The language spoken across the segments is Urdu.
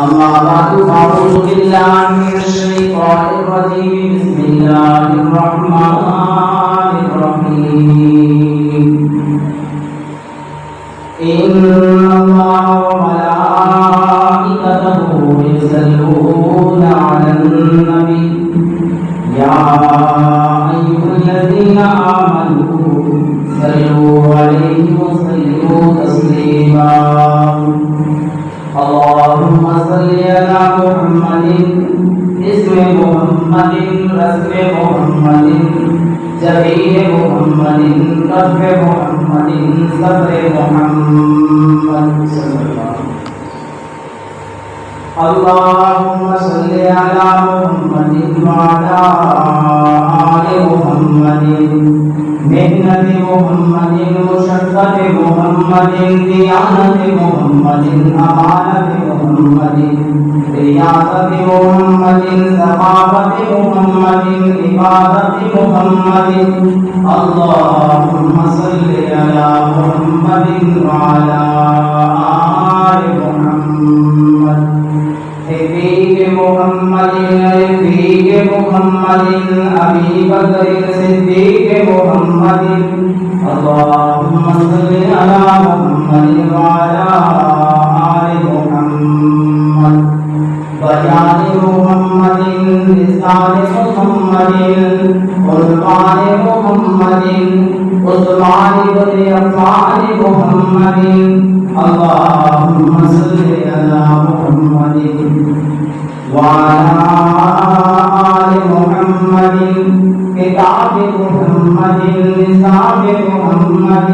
أما بعد فأعوذ بالله من الشيطان الرجيم بسم الله الرحمن الرحيم إن الله وملائكته يصلون على النبي يا أيها الذين آمنوا صلوا عليه وسلموا تسليما اللهم صل على محمد اسم محمد رسم محمد جبين محمد رب محمد صبر محمد صلى الله اللهم صل على محمد وعلى آل محمد محنة محمد مشقة محمد ديانة محمد أمانة محمد رياضة محمد ثقافة محمد عبادة محمد اللهم صل على محمد وعلى آل محمد رفيق محمد رفيق محمد أبي بكر صديق محمد اللهم صل على محمد وعلى آل محمد بيان محمد لسان محمد قربان محمد عثمان بن عفان محمد اللهم صل على محمد وعلى آل محمد كتاب محمد لسان محمد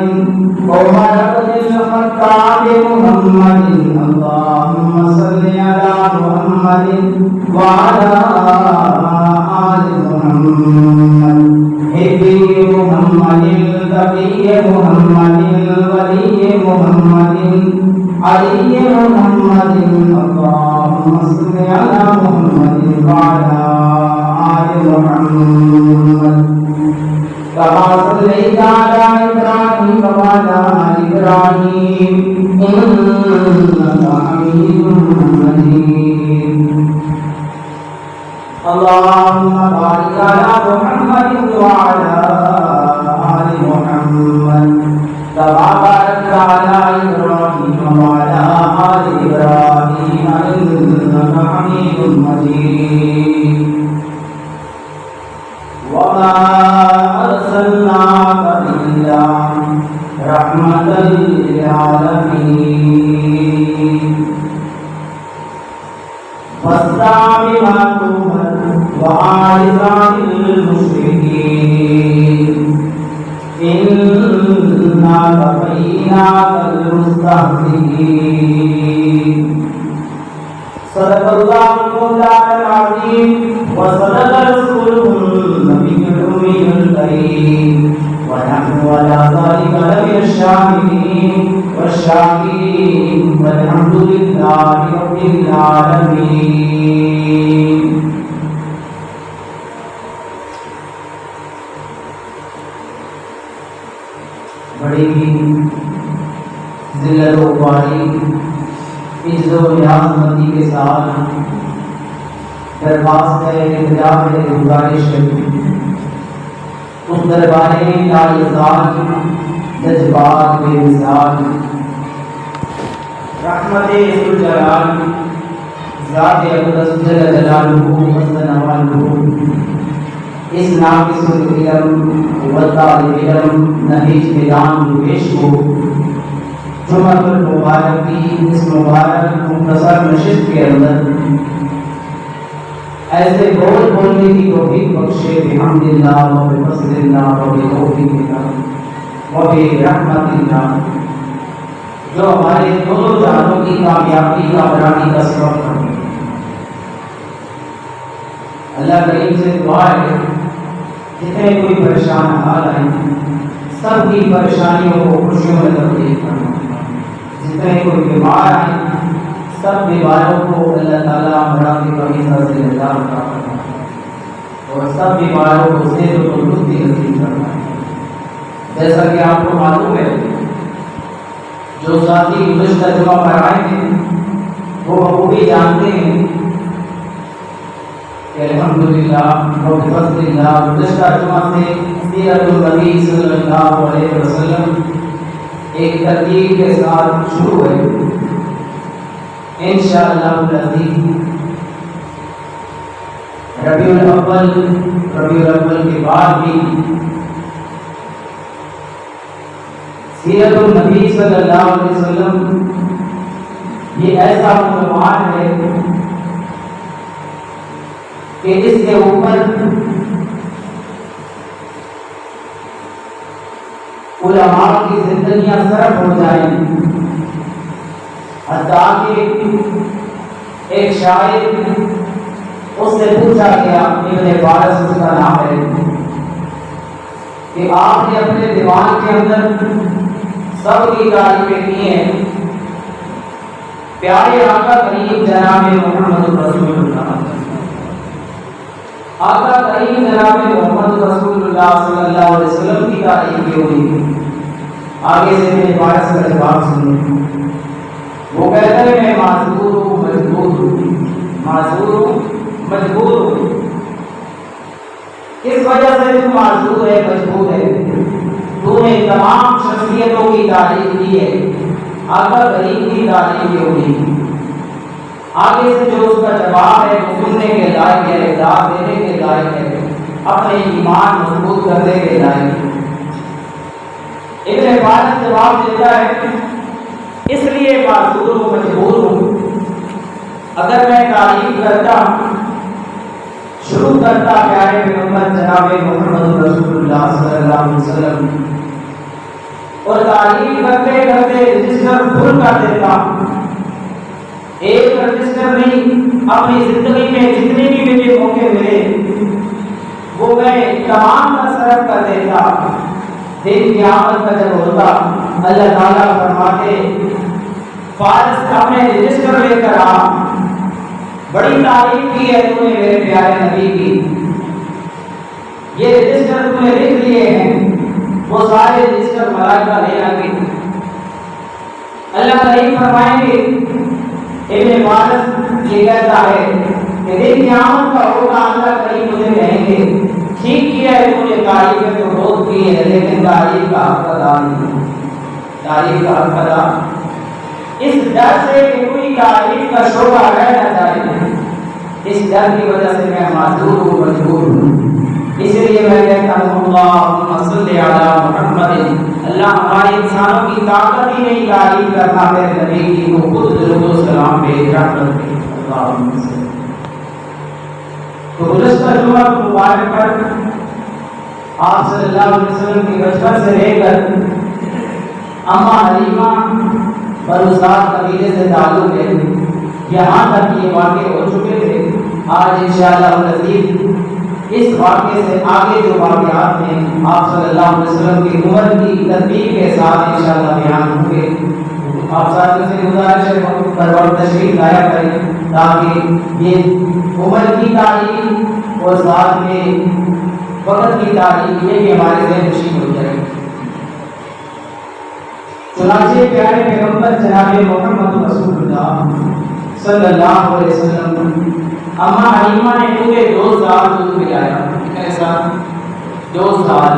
عمر بن الخطاب محمد اللهم صل على محمد وعلى آل محمد حبي محمد تقي محمد ولي محمد علي محمد اللهم صل على محمد وعلى آل محمد كما صليت على إبراهيم وعلى آل إبراهيم إنك حميد مجيد اللهم بارك على محمد وعلى آل محمد كما باركت على إبراهيم وعلى آل إبراهيم إنك حميد مجيد وما أرسلناك إلا رحمة للعالمين فاصدع بما تؤمر وأعرض عن المشركين إنا كفيناك المستهزئين صدق الله مولانا العظيم وصدق رسوله النبي الأمي الكريم ونحن على ذلك لمن الشاهدين والشاكرين والحمد لله رب العالمين. بڑی ذلت و خواری عزت و نیاز مندی کے ساتھ درخواست ہے التجا ہے گزارش ہے اس دربار لایزال جذبات بے مثال رحمت ذوالجلال ذات اقدس جل جلالہ حسن نوالہ اس ناقص العلم والطالب علم نہیج میدان پیش کو جمعہ المبارک کی اس مبارک مختصر نشست کے اندر ایسے بولنے کی توفیق بخشے بحمد اللہ و بفضل اللہ و بتوفیق اللہ و برحمت اللہ جو ہمارے دونوں جہانوں کی کامیابی کا بنانے کا سبب بنے. اللہ کریم سے دعا ہے جتنے کوئی پریشان حال آئے سب کی پریشانیوں کو خوشیوں میں تبدیل کرنا. جتنے کوئی بیمار آئے سب بیماروں کو اللہ تعالیٰ مرض کی کمی سے نجات عطا کرنا اور سب بیماروں کو صحت و تندرستی نصیب کرنا. جیسا کہ آپ کو معلوم ہے جو ذاتی گزشتہ جمعہ پر بخوبی جانتے ہیں کہ الحمدللہ و بفضل اللہ گزشتہ جمعہ سے سیرت النبی صلی اللہ علیہ وسلم ایک ترتیب کے ساتھ شروع ہے انشاءاللہ العزیز۔ ربیع الاول کے بعد بھی سیرت النبی صلی اللہ علیہ وسلم یہ ایسا عنوان ہے کہ اس کے اوپر علماء کی زندگیاں صرف ہو جائیں، حتیٰ کہ ایک شاعر اس سے پوچھا گیا، ابن فارس اس کا نام ہے، کہ آپ نے اپنے دیوان کے اندر سب کی تعریفیں کی ہیں، پیارے آقا کریم جناب محمد رسول اللہ، آقا کریم جناب محمد رسول اللہ صلی اللہ علیہ وسلم کی تعریف کی ہوئی۔ آگے سے میرے فارس کا جواب سنیں۔ وہ کہتا ہے میں معذور ہوں، مجبور ہوں، معذور ہوں، مجبور ہوں۔ کس وجہ سے تو معذور ہے، مجبور ہے؟ تو نے تمام شخصیتوں کی تعریف کی ہے، آقا کریم کی تعریف کی ہوئی۔ آگے سے جو اس کا جواب ہے وہ سننے کے لائق ہے، داد دینے کے لائق ہے، اپنے ایمان مضبوط کرنے کے لائق ہے۔ ابن فارس جواب دیتا ہے اس لیے معذور ہوں، مجبور ہوں، اگر میں تعریف کرتا، شروع کرتا پیارے پیغمبر جناب محمد رسول اللہ صلی اللہ علیہ وسلم اور تعریف کرتے کرتے رجسٹر کھل کر دیتا، ایک رجسٹر نہیں، اپنی زندگی میں جتنے بھی مجھے موقع ملے وہ میں تمام کا صرف کر دیتا۔ دن قیامت کا جب ہوتا اللہ تعالیٰ فرماتے فارس اپنے رجسٹر لے کر آ، بڑی تعریف کی ہے تو نے میرے پیارے نبی کی، یہ رجسٹر تم نے لکھ لیے ہیں، وہ سارے رجسٹر ملائکہ لے آئیں گے۔ اللہ کریم فرمائیں گے ابن فارس یہ کہتا ہے کہ دن قیامت کا ہوگا، اللہ کریم مجھے کہیں گے ٹھیک کیا ہے تو نے تعریف تو بہت کی ہے لیکن تعریف کا حق ادا نہیں، تعریف کا حق ادا اس ڈر سے کہ کوئی تعریف کا شعبہ رہ نہ جائے، اس ڈر کی وجہ سے میں معذور ہوں، مجبور ہوں۔ اس لیے میں کہتا ہوں اللہم صلی علی محمد، اللہ ہمارے انسانوں کی طاقت ہی نہیں تعریف کرنا میرے نبی کی، وہ خود درود و سلام بھیج رحمت کے اللہم صلی۔ تو گزشتہ جمعہ مبارک پر آپ صلی اللہ علیہ وسلم کے بچپن سے لے کر اما حلیمہ بنو سعد قبیلے سے تعلق ہے، یہاں تک یہ واقع ہو چکے تھے۔ آج انشاءاللہ العزیز اس واقعے سے آگے جو واقعات ہیں آپ صلی اللہ علیہ وسلم کی عمر کی ترتیب کے ساتھ انشاءاللہ بیان ہوں گے۔ آپ ساتھیوں سے گزارش ہے بر وقت تشریف لایا کریں تاکہ یہ عمر کی تعریف اور ساتھ میں وقت کی تعریف یہ بھی ہمارے ذہن نشین ہو جائے۔ چنانچہ پیارے پیغمبر جناب محمد رسول اللہ صلی اللہ علیہ وسلم اما حلیمہ نے پورے 2 سال دودھ پلایا، کتنے سال؟ 2 سال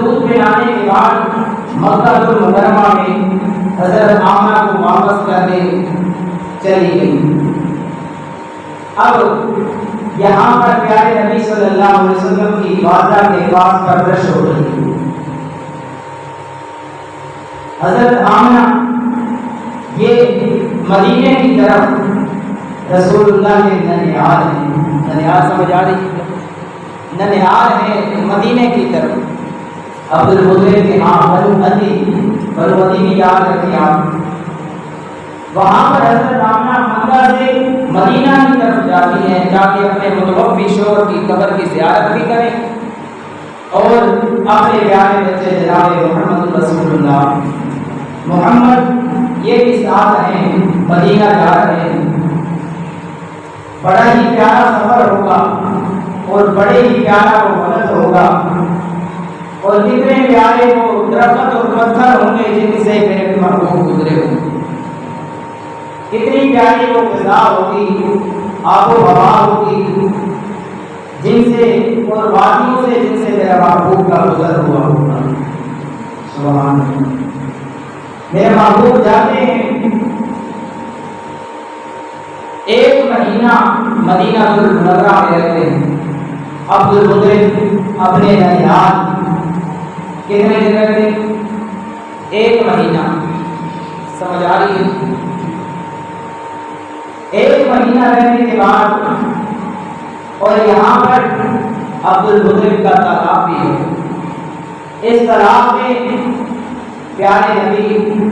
دودھ پلانے کے بعد مکہ المکرمہ میں حضرت آمنہ کو واپس کرنے چلی گئی۔ اب یہاں پر پیارے نبی صلی اللہ علیہ وسلم کی واضح کے پاس پردش ہو رہی ہے۔ حضرت آمنہ یہ مدینے کی طرف رسول اللہ کے ننیال ہیں، ننیال سمجھ آ رہی ہے، ننیال ہے مدینے کی طرف، عبد المطلب کے ہاں بنو عدی بھی یاد رکھیں آپ۔ وہاں پر حضرت آمنہ مکہ سے مدینہ کی طرف جاتی ہیں تاکہ اپنے متوفی شوہر کی قبر کی زیارت بھی کریں اور اپنے پیارے بچے جناب محمد رسول اللہ محمد یہ بھی ساتھ ہیں، مدینہ جا رہے ہیں۔ بڑا ہی پیارا سفر ہوگا اور بڑے ہی پیارا وہ وقت ہوگا اور کتنے پیارے وہ درخت اور پتھر ہوں گے جن سے میرے محبوب گزرے ہوں۔ کتنی پیاری وہ فضا ہوگی، آب و ہوا ہوگی، جن سے اور وادیوں سے جن سے میرا محبوب کا گزر ہوا ہوگا۔ سبحان اللہ۔ میرے محبوب جاتے ہیں، ایک مہینہ مدینہ المنورہ میں رہتے ہیں۔ عبد المطلب اپنے ننھیال کتنے دن رہتے ہیں؟ ایک مہینہ۔ سمجھ آ رہی ہے؟ ایک مہینہ رہنے کے بعد، اور یہاں پر عبد المطلب کا تالاب بھی ہے، اس تالاب میں پیارے نبی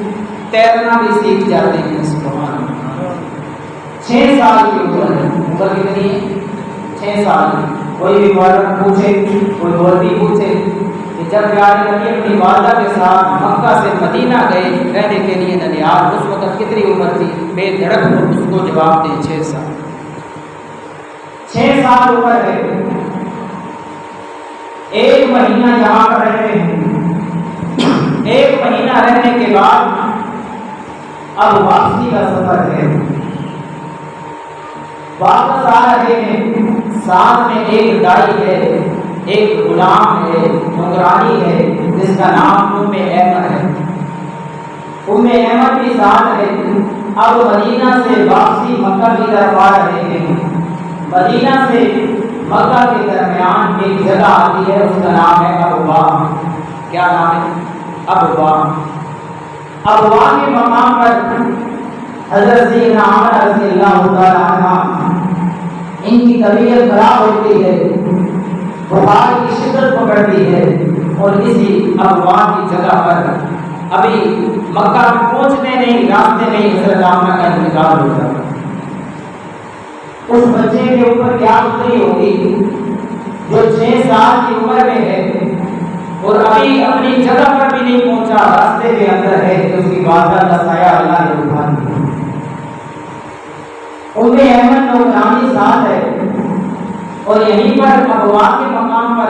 تیرنا بھی سیکھ جاتے ہیں۔ سبحان اللہ۔ 6 سال کی عمر ہے۔ عمر کتنی ہے؟ 6 سال۔ کوئی بھی والد پوچھے، کوئی والدی پوچھے کہ جب پیارے نبی اپنی والدہ کے ساتھ مکہ سے مدینہ گئے رہنے کے لیے ننھیال، اس وقت کتنی عمر تھی؟ بے دھڑک اس کو جواب دیں 6 سال۔ 6 سال عمر ہے۔ ایک مہینہ یہاں پر رہتے ہیں۔ ایک مہینہ رہنے کے بعد اب واپسی کا سفر ہے۔ واپس آ رہے ہیں، ساتھ میں ایک دائی ہے، ایک غلام ہے، نوکرانی ہے، جس کا نام ام ایمن ہے۔ ام ایمن بھی ساتھ ہے۔ اب مدینہ سے واپسی مکہ کی طرف آ رہے ہیں۔ مدینہ سے مکہ کے درمیان ایک جگہ آتی ہے، اس کا نام ہے ابوا۔ کیا نام ہے؟ ابوا۔ ابوا کے مقام پر حضرت سیدنا عمر رضی اللہ تعالی عنہ ان کی طبیعت خراب ہوتی ہے، بخار کی شدت پکڑتی ہے، اور اسی ابوا کی جگہ پر ابھی مکہ پہنچنے نہیں، راستے میں حضرت آمنہ کا انتقال ہو جاتا ہے۔ اس بچے کے اوپر کیا گزری ہوگی جو 6 سال کی عمر میں ہے اور ابھی اپنی جگہ پر بھی نہیں پہنچا، راستے کے اندر ہے، کہ اس کی والدہ کا سایہ اللہ نے اٹھا لیا۔ ام ایمن نوکرانی ساتھ ہے، اور یہیں پر ابوا کے مقام پر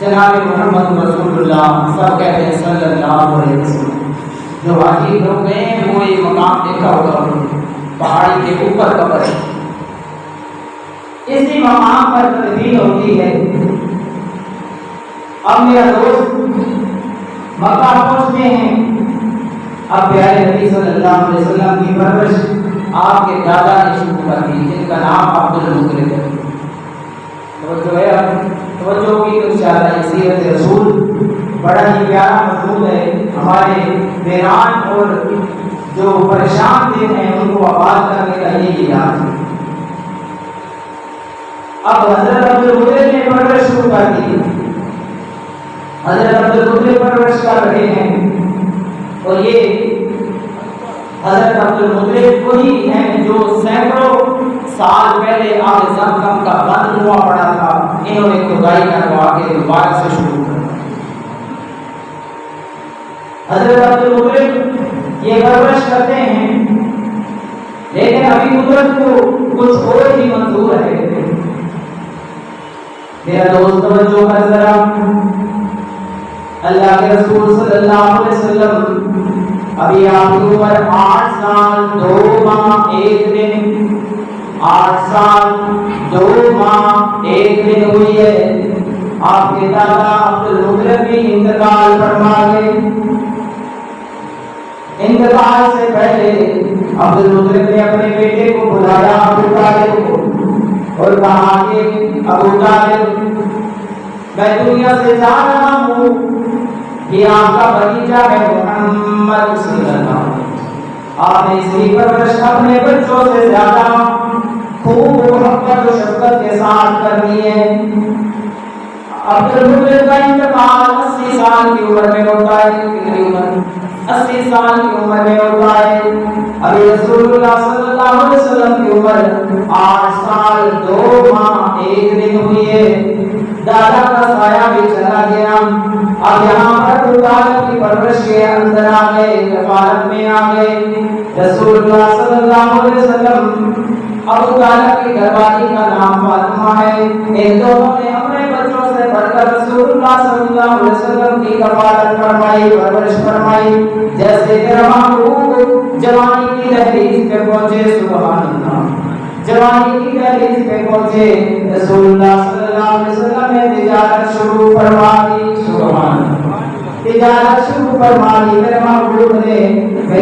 جناب محمد رسول اللہ سب کہتے ہیں صلی اللہ علیہ وسلم، جو حاجی لوگ گئے ہیں وہ یہ مقام دیکھا ہوگا، پہاڑی کے اوپر قبر ہے۔ اسی مقام پر تدفین ہوتی ہے۔ اب میرا دوست مکہ پہنچتے ہیں۔ اب پیارے نبی صلی اللہ علیہ وسلم کی پرورش آپ کے دادا نے شروع کر دی، جن کا نام عبد المطلب ہے۔ توجہ ہوگی تو انشاءاللہ سیرت رسول بڑا ہی پیارا مضمون ہے۔ ہمارے ویران اور جو پریشان دل ہیں ان کو آباد کرنے کا یہ علاج ہے۔ اب حضرت عبد المطلب نے پرورش شروع کر دی۔ حضرت عبد المطلب پرورش کر رہے ہیں، اور یہ حضرت عبد المطلب وہی ہیں جو سینکڑوں سال پہلے آب زمزم کا بند ہوا پڑا تھا، انہوں نے کھدائی کروا کے دوبارہ سے شروع کر دیا۔ حضرت عبد المطلب یہ پرورش کرتے ہیں، لیکن ابھی قدرت کو کچھ اور ہی منظور ہے۔ میرا دوست توجہ کر ذرا، اللہ کے رسول صلی اللہ علیہ وسلم ابھی آپ کی عمر 8 سال 2 ماہ 1 دن 8 سال 2 ماہ 1 دن ہوئی ہے۔ آپ کے دادا عبد المطلب بھی انتقال فرما گئے۔ انتقال سے پہلے عبد المطلب نے اپنے بیٹے کو بلایا، ابو طالب کو، اور کہا کہ ابو طالب میں دنیا سے جا رہا ہوں، یہ آپ کا بھتیجا ہے محمد صلی اللہ علیہ وسلم، آپ نے اس کی پرورش اپنے بچوں سے زیادہ خوب محبت و شفقت کے ساتھ کرنی ہے۔ عبد المطلب کا انتقال 80 سال کی عمر میں ہوتا ہے۔ کتنی عمر؟ 80 سال کی عمر میں ہوتا ہے۔ ابھی رسول اللہ صلی اللہ علیہ وسلم کی عمر 8 سال 2 ماہ 1 دن ہوئی ہے۔ دادا کا سایہ بھی چلا گیا۔ اب یہاں پر ابو طالب کی پرورش کے اندر آ گئے، کفالت میں آ گئے۔ رسول اللہ صلی اللہ علیہ وسلم ابو طالب کی گھر والی کا نام فاطمہ ہے۔ ان دونوں نے اپنے بچوں سے بڑھ کر رسول اللہ صلی اللہ علیہ وسلم کی کفالت فرمائی، پرورش فرمائی۔ جیسے کہ محبوب جوانی کے کی دہلیز پہ پہنچے سبحان اللہ جوانی کی دہلیز پہ پہنچے رسول اللہ صلی اللہ علیہ وسلم نے تجارت شروع فرما دی سبحان اللہ تجارت شروع فرما دی میرے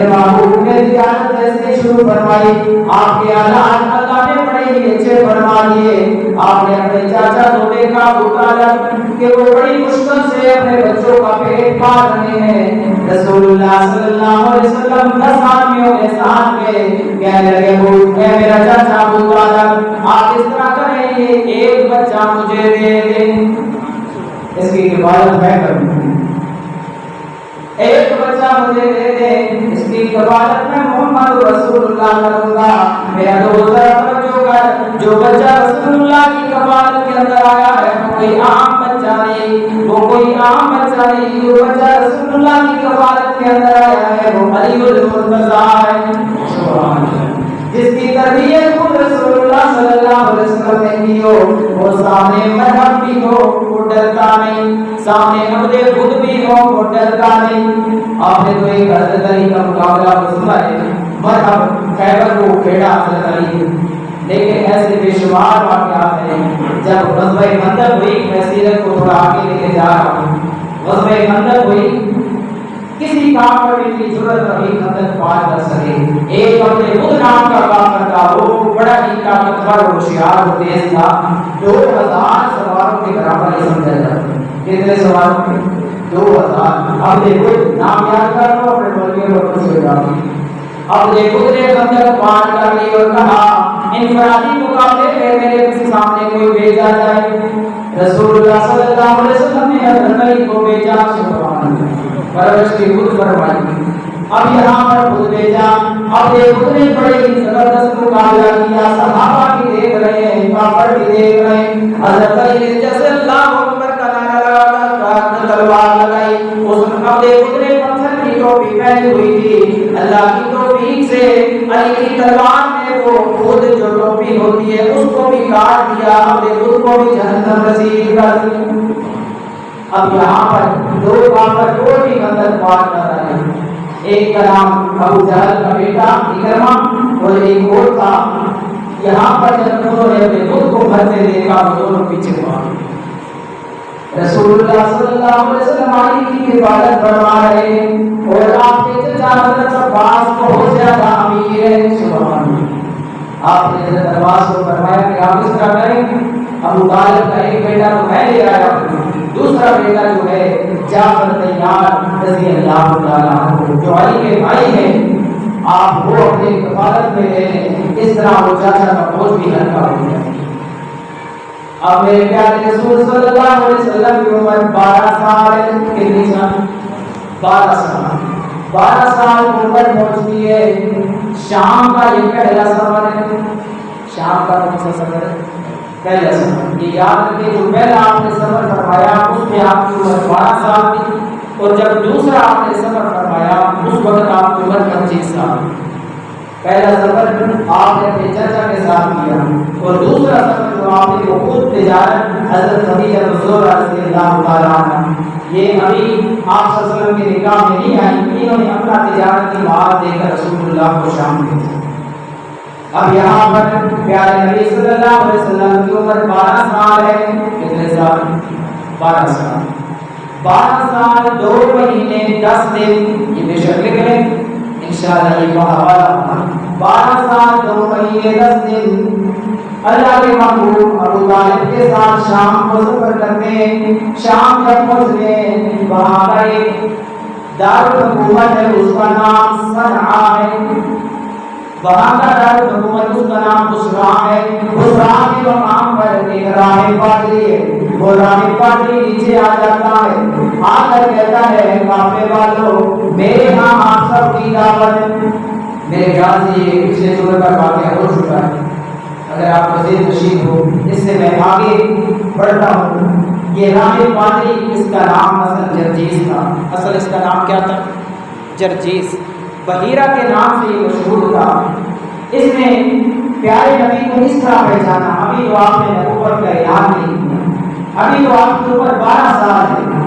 محبوب نے تجارت ایسے شروع فرمائی آپ کے اعلان اللہ نے بڑے ہی اچھے فرما دیے آپ نے اپنے چاچا کو دیکھا ابو طالب کہ وہ بڑی مشکل سے اپنے بچوں کا پیٹ پال رہے ہیں رسول اللہ صلی اللہ علیہ وسلم 10 آدمیوں کے ساتھ میں کہنے لگے اے میرا چاچا ابو طالب آپ اس طرح کریں ایک بچہ مجھے دے دیں اس کی حفاظت میں کروں ایک بچہ مجھے دے دے اس کی کفالت میں محمد رسول اللہ کروں گا میرا دوست توجہ کر جو بچہ رسول اللہ کی کفالت کے اندر آیا ہے وہ کوئی عام بچہ نہیں وہ کوئی عام بچہ نہیں جو بچہ رسول اللہ کی کفالت کے اندر آیا ہے وہ علی المرتضیٰ ہے سبحان اللہ جس کی تربیت خود رسول اللہ صلی اللہ علیہ وسلم نے کی ہو وہ سامنے مذہب بھی ہو وہ ڈرتا نہیں سامنے عبد خود بھی ہو وہ ڈرتا نہیں آپ نے تو ایک حضرت علی کا مقابلہ سنا ہے مذہب خیبر کو کھیڑا حضرت علی لیکن ایسے بے شمار واقعات ہیں جب غزوہ خندق ہوئی میں سیرت کو تھوڑا آگے لے کے جا رہا ہوں غزوہ خندق ہوئی کسی کافر کی ضرورت نہیں خندق پار کر سکے ایک اپنے خود نام کا کافر تھا وہ بڑا ہی طاقتور اور ہوشیار اور تیز تھا 2000 سواروں کے برابر ہی سمجھا جاتا کتنے سواروں کے 2000 اب دیکھو نام یاد کر لو اپنے ملک میں واپس ہو جاؤ اب دیکھو نے خندق پار کر لی اور کہا انفرادی مقابلے میں میرے سامنے کوئی بھیجا جائے رسول اللہ صلی اللہ علیہ وسلم نے حضرت علی کو بھیجا سبحان اللہ پرورش کی خود فرمائی اب یہاں پر خود بھیجا اب دیکھو نے بڑے ہی زبردست مقابلہ کیا صحابہ بھی دیکھ رہے ہیں کافر بھی دیکھ رہے ہیں حضرت علی نے جیسے اللہ اکبر کا نعرہ لگا تلوار لگائی اس اب دیکھو نے پتھر کی ٹوپی پہنی ہوئی تھی اللہ کی توفیق سے علی کی تلوار نے وہ خود جو ٹوپی ہوتی ہے اس کو بھی کاٹ دیا اب خود کو بھی جہنم رسید کر دیا اب یہاں پر دو کافر دو بھی خندق پار کر رہے ہیں ایک کا نام ابو جہل کا بیٹا اکرمہ اور ایک اور تھا یہاں پر جب انہوں نے اپنے خود کو مرتے دیکھا وہ دونوں پیچھے پڑے رسول اللہ صلی اللہ علیہ وسلم علی کی حفاظت فرما رہے ہیں اور آپ کے چچا حضرت عباس بہت زیادہ امیر ہے سبحان اللہ آپ نے حضرت عباس کو فرمایا کہ آپ اس طرح کریں ابو طالب کا ایک بیٹا تو میں لے آیا دوسرا بیٹا جو ہے جعفر تیار رضی اللہ تعالیٰ عنہ جو علی کے بھائی ہیں آپ وہ اپنے کفالت میں لے لیں اس طرح وہ چاچا کا بوجھ بھی ہلکا ہو جائے اب میرے پیارے رسول صلی اللہ علیہ وسلم کی عمر 12 سال ہے کتنی سال 12 سال عمر پہنچتی ہے شام کا یہ پہلا سفر ہے شام کا کون سا سفر ہے پہلا سفر یہ یاد رکھیں جو پہلا آپ نے سفر فرمایا اس میں آپ کی عمر 12 سال تھی اور جب دوسرا آپ نے سفر فرمایا اس وقت آپ کی عمر 25 سال پہلا سفر آپ نے اپنے چچا کے ساتھ کیا اور دوسرا سفر جو آپ نے وہ خود تجارت حضرت خدیجہ الزہرا رضی اللہ تعالیٰ عنہا یہ ابھی آپ صلی اللہ علیہ وسلم کے نکاح میں نہیں آئی انہوں نے اپنا تجارت کی مہارت دے کر رسول اللہ کو شام دی اب یہاں پر پیارے نبی صلی اللہ علیہ وسلم کی عمر 12 سال ہے کتنے سال 12 سال 2 مہینے 10 دن یہ بے شک لکھ لیں انشاءاللہ یہ حوالہ 12 سال 2 مہینے 10 دن اللہ کے محبوب ابو طالب کے ساتھ شام کو سفر کرتے ہیں شام جب پہنچتے ہیں وہاں کا ایک دارالحکومت ہے اس کا نام صنعاء ہے وہاں کا دارالحکومت اس کا نام بصرہ ہے بصرہ کے مقام پر ایک راہب پادری ہے وہ راہب پادری نیچے آ جاتا ہے آ کر کہتا ہے کعبے والوں میرے ہاں آپ سب کی دعوت ہے میرے خیال سے یہ پچھلے صورت کا واقعہ ہو چکا ہے اگر آپ مزید تشریف ہو اس سے میں آگے بڑھتا ہوں یہ راہب پادری اس کا نام اصل جرجیس تھا اصل اس کا نام کیا تھا جرجیس بحیرہ کے نام سے یہ مشہور تھا اس نے پیارے نبی کو اس طرح پہچانا ابھی تو آپ نے نبوت کا اعلان نہیں کیا ابھی تو آپ کی عمر 12 سال ہے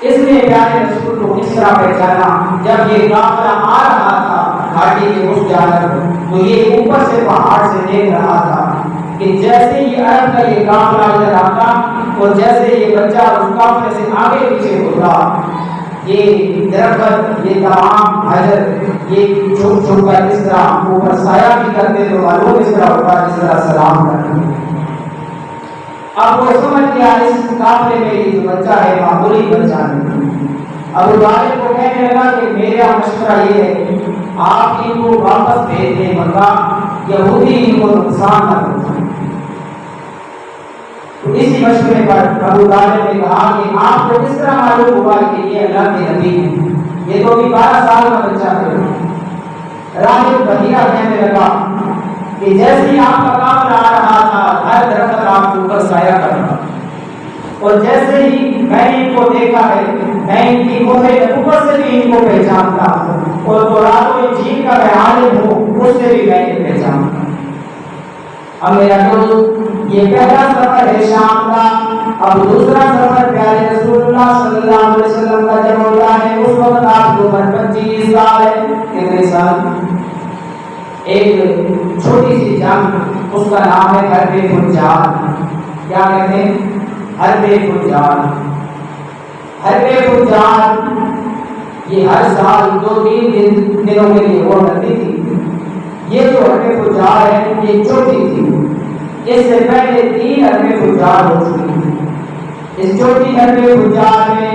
اس نے پیارے رسول کو اس طرح پہچانا جب یہ قافلہ آ رہا گھاٹی کے اس جانب، تو یہ اوپر سے پہاڑ سے دیکھ رہا تھا کہ جیسے یہ عرب کا یہ قافلہ ادھر آتا اور جیسے یہ بچہ اس قافلے سے آگے پیچھے ہوتا، یہ درخت، یہ تمام حجر، یہ چھوٹ چھوٹ کر اس طرح اوپر سایہ بھی کرتے تو معلوم اس طرح ہوگا جس طرح سلام کرتے۔ اب وہ سمجھ گیا اس قافلے میں یہ جو بچہ ہے معمولی بچہ نہیں۔ ابو طالب کو کہنے لگا کہ میرا مشورہ یہ ہے آپ ان کو واپس بھیج دیں مکہ، یہودی ان کو نقصان نہ پہنچائیں۔ تو اسی مشورے پر ابو طالب نے کہا کہ آپ کو کس طرح معلوم ہوا کہ یہ اللہ کے نبی ہیں؟ یہ تو بھی 12 سال کا بچہ ہے۔ راہب بحیرہ کہنے لگا کہ جیسے ہی آپ کا قافلہ آ رہا تھا ہر درخت آپ کے اوپر سایہ کر رہا، اور جیسے ہی میں نے ان کو دیکھا ہے میں ان کی اوپر سے بھی ان کو پہچانتا ہوں، اور تورات و انجیل کا میں عالم ہوں اس سے بھی میں انہیں پہچانتا ہوں۔ اب میرا دوست یہ پہلا سفر ہے شام کا، اب دوسرا سفر پیارے رسول اللہ صلی اللہ علیہ وسلم کا جب ہوتا ہے اس وقت آپ کی عمر 25 سال ہے۔ کتنے سال؟ ایک چھوٹی سی جنگ، اس کا نام ہے حرب فجار۔ کیا کہتے ہیں؟ حرب فجار۔ حرب فجار یہ ہر سال 2-3 دنوں کے لیے ہوا کرتی تھی۔ یہ جو حرب فجار ہے یہ چوتھی تھی، اس سے پہلے 3 حرب فجار ہو چکی تھی۔ اس چوتھی حرب فجار میں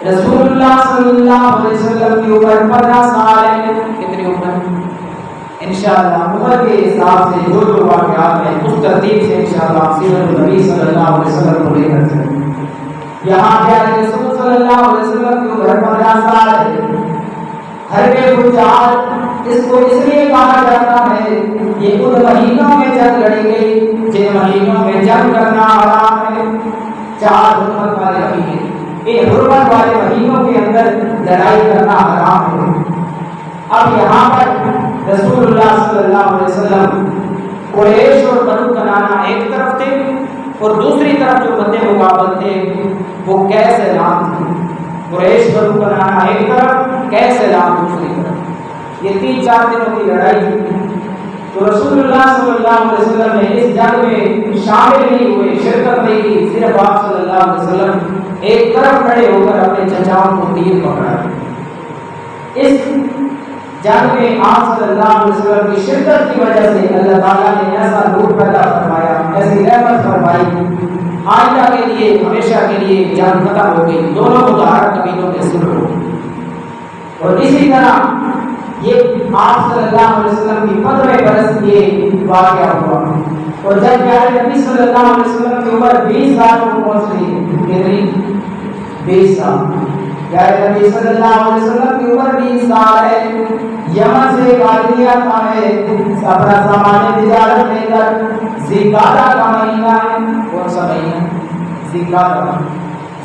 رسول اللہ صلی اللہ علیہ وسلم کی عمر 15 سال ہے۔ کتنی عمر؟ انشاءاللہ عمر کے حساب سے جو جو واقعات ہیں اس ترتیب سے انشاءاللہ سیرت النبی صلی اللہ علیہ وسلم کو لے کر چلیں۔ یہاں پیارے رسول صلی اللہ علیہ وسلم کی عمر 15 سال ہے۔ حرب فجار اس کو اس لیے کہا جاتا ہے یہ ان مہینوں میں جنگ لڑی گئی جن مہینوں میں جنگ کرنا حرام ہے۔ 4 حرمت والے مہینے، ان حرمت والے مہینوں کے اندر لڑائی کرنا حرام ہے۔ اب یہاں پر رسول اللہ صلی اللہ علیہ وسلم قریش اور بنو کنانہ ایک طرف تھے اور دوسری طرف جو بندے مقابل تھے وہ کیس اعلان تھے۔ قریش بنو کنانہ ایک طرف، کیس اعلان دوسری طرف، یہ 3-4 دنوں کی لڑائی تھی۔ تو رسول اللہ صلی اللہ علیہ وسلم نے اس جنگ میں شامل نہیں ہوئے، شرکت نہیں کی، صرف آپ صلی اللہ علیہ وسلم ایک طرف کھڑے ہو کر اپنے چچاؤں کو تیر پکڑا۔ اس جنگ میں آپ صلی اللہ علیہ وسلم کی شرکت کی وجہ سے اللہ تعالیٰ نے ایسا نور پیدا فرمایا، ایسی رحمت فرمائی، آئندہ کے لیے ہمیشہ کے لیے جنگ ختم ہو گئی، دونوں متحرک قبیلوں میں صلح ہو گئی۔ اور اسی طرح یہ آپ صلی اللہ علیہ وسلم کی 15ویں برس یہ واقعہ ہوا، اور جب پیارے نبی صلی اللہ علیہ وسلم کی عمر 20 سال کو پہنچ رہی، کتنی؟ 20 سال۔ پیارے نبی صلی اللہ علیہ وسلم کی عمر 20 سال ہے، یمن سے ایک آدمی آتا ہے اپنا سامان تجارت لے کر، ذی-القعدہ کا مہینہ ہے۔ کون سا مہینہ؟ ذی-القعدہ۔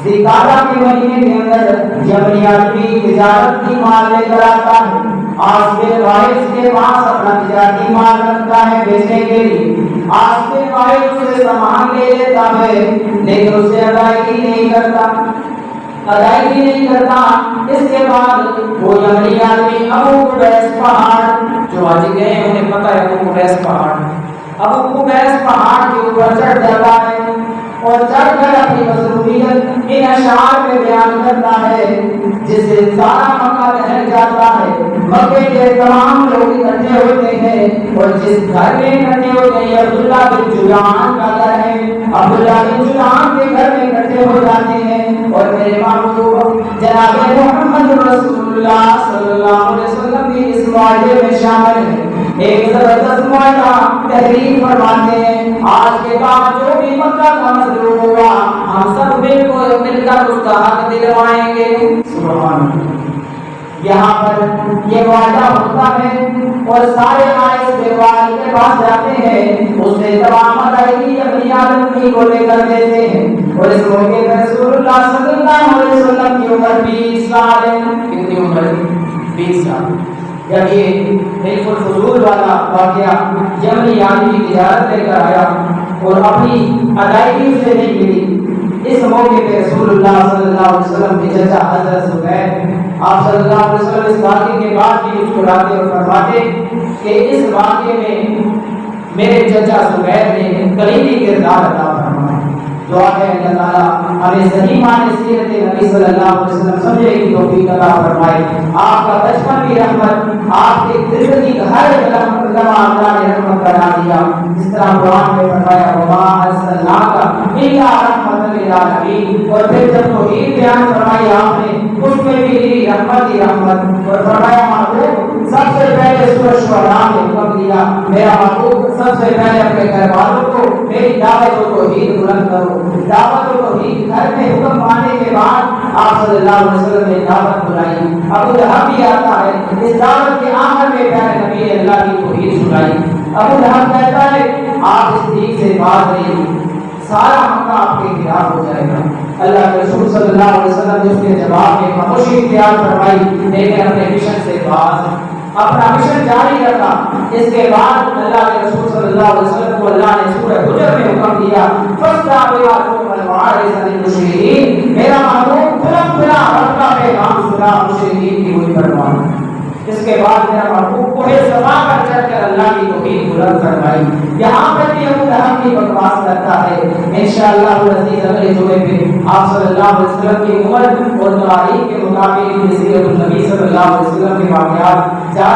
ذی-القعدہ کے مہینے کے اندر یمنی آدمی تجارت کی مال لے کر آتا ہے، آج کے وارث کے پاس اپنا تجارتی مال رکھتا ہے بیچنے کے لیے، آج کے وارث سے سامان لے لیتا ہے لیکن اسے ادائیگی نہیں کرتا، اس کے بعد وہ یمنی آدمی ابو قبیس پہاڑ، جو آج گئے انہیں پتہ ہے ابو قبیس پہاڑ، ابو قبیس پہاڑ کے اوپر چڑھ جاتا ہے اور چڑھ کر اپنی مظلومیت ان اشعار میں بیان کرتا ہے جس سے سارا مکہ دہل جاتا ہے۔ مکے کے تمام لوگ اکٹھے ہوتے ہیں اور جس گھر میں اکٹھے ہوتے ہیں عبداللہ بن جدعان کا گھر ہے، عبداللہ بن جدعان کے گھر میں اکٹھے ہو جاتے ہیں اور میرے محبوب جناب محمد رسول اللہ صلی اللہ علیہ وسلم بھی اس معاہدے میں شامل ہے۔ ایک زبردست معاہدہ تحریر فرماتے ہیں، آج کے بعد جو بھی مکہ کا مظلوم ہوگا ہم سب مل کر اس کا حق دلوائیں گے۔ سبحان اللہ۔ یہاں پر یہ معاہدہ ہوتا ہے اور سارے آئس دیوال کے پاس جاتے ہیں، اس سے تمام ادائیگی اپنی آدمی کو لے کر دیتے ہیں، اور اس موقع پر رسول اللہ صلی اللہ علیہ وسلم کی عمر 20 سال ہے۔ کتنی عمر؟ 20 سال۔ جب یہ حلف الفضول والا واقعہ یمنی آدمی تجارت لے کر آیا اور اپنی ادائیگی سے نہیں ملی اس موقع پہ رسول اللہ صلی اللہ علیہ وسلم کے چچا حضرت زبیر آپ صلی اللہ علیہ وسلم اس واقعے کے بعد بھی مسکراتے اور فرماتے کہ اس واقعے میں میرے چچا زبیر نے کلیدی کردار ادا فرمایا۔ دعا ہے اللہ تعالیٰ ہمیں صحیح معنی سیرت نبی صلی اللہ علیہ وسلم سمجھنے کی توفیق عطا فرمائے۔ آپ کا بچپن بھی رحمت، آپ کے زندگی کا ہر لمحہ اللہ نے رحمت بنا دیا، جس طرح قرآن میں فرمایا وما ارسلناک الا رحمۃ للعالمین۔ اور پھر جب توحید بیان فرمائی آپ نے اس میں بھی رحمت ہی رحمت، اور فرمایا محبوب سب سے پہلے سورہ شعراء میں حکم دیا میرا محبوب سب سے پہلے اپنے گھر والوں کو میری دعوت و توحید بلند کرو۔ دعوت و توحید گھر میں حکم پانے کے بعد آپ صلی اللہ علیہ وسلم نے دعوت بلائی۔ ابو لہب بھی آتا ہے، اس دعوت کے آخر میں پیارے نبی نے اللہ کی توحید سنائی۔ ابو لہب کہتا ہے آپ اس دین سے باز رہیے، سارا مکہ آپ کے خلاف ہو جائے گا۔ اللہ کے رسول صلی اللہ علیہ وسلم نے اس کے جواب میں خاموشی اختیار فرمائی، لیکن اپنے مشن سے باز اپنا مشن جاری رکھا۔ اس کے بعد اللہ کے رسول صلی اللہ علیہ وسلم کو اللہ نے سورہ حجر میں حکم دیا میرا محبوب کھلا رکھا پیغام سنا مشرکین کی ہوئی پرواہ۔ اس کے بعد میرا محبوب کوہ صفا پر چڑھ کر اللہ کی توحید بلند فرمائی۔ یہاں پر بھی ابو لہب کی بکواس کرتا ہے۔ انشاءاللہ العزیز اگلے جمعے پہ آپ صلی اللہ علیہ وسلم کی عمر اور تاریخ کے مطابق سیرت النبی صلی اللہ علیہ وسلم کے واقعات جا